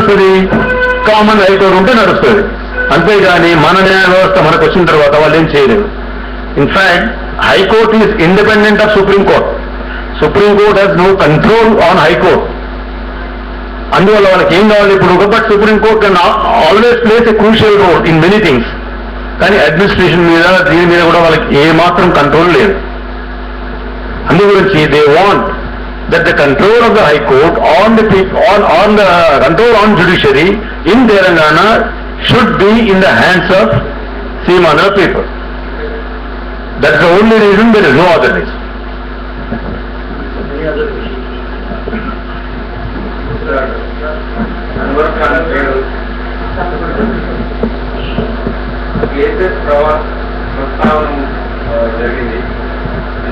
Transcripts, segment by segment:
నడుస్తుంది? Common high court ఉంటే నడుస్తుంది. అంతేగాని మన న్యాయ వ్యవస్థ మనకు వచ్చిన తర్వాత వాళ్ళు ఏం చేయలేరు. In fact high court is independent of supreme court. Supreme court has no control on high court. అందువల్ల వాళ్ళకి ఏం కావాలి ఇప్పుడు? But supreme court can always plays a crucial role in many things. కానీ అడ్మినిస్ట్రేషన్ మీద దీని మీద కూడా వాళ్ళకి ఏ మాత్రం కంట్రోల్ లేదు. అందు గురించి they want that the control of the High Court on the control on judiciary in Telangana should be in the hands of Seemandra people. That's the only reason, there is no other reason. Any other reason? Cases ప్రస్తావన జరిగింది.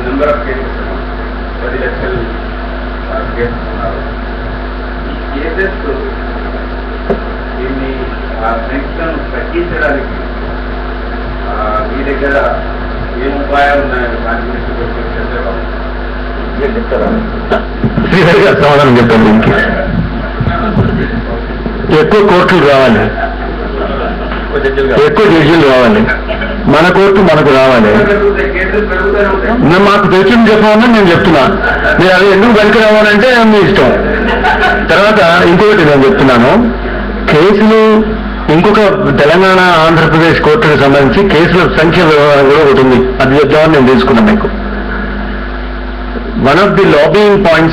Number of cases 10 లక్షలు cases ఉన్నారు. ఈ cases దీన్ని ఆ సంఖ్యను తగ్గించడానికి మీ దగ్గర ఏం ఉపాయాలు ఉన్నాయని దాని గురించి కొంచెం చెప్తారా? శ్రీహరి గారు సమాధానం చెప్తాను. దీనికి ఎక్కువ కోర్టులు రావాలి, ఎక్కువ జడ్జీలు రావాలి, మన కోర్టు మనకు రావాలి. మాకు తెలిసింది చెప్పమని నేను చెప్తున్నా. మీరు అది ఎందుకు వెనక రావాలంటే మీ ఇష్టం. తర్వాత ఇంకొకటి నేను చెప్తున్నాను, కేసులు ఇంకొక తెలంగాణ ఆంధ్రప్రదేశ్ కోర్టుకు సంబంధించి కేసుల సంఖ్య వ్యవహారం కూడా ఒకటి ఉంది. అది చెప్దామని నేను తెలుసుకున్నాను మీకు. One of the lobbying points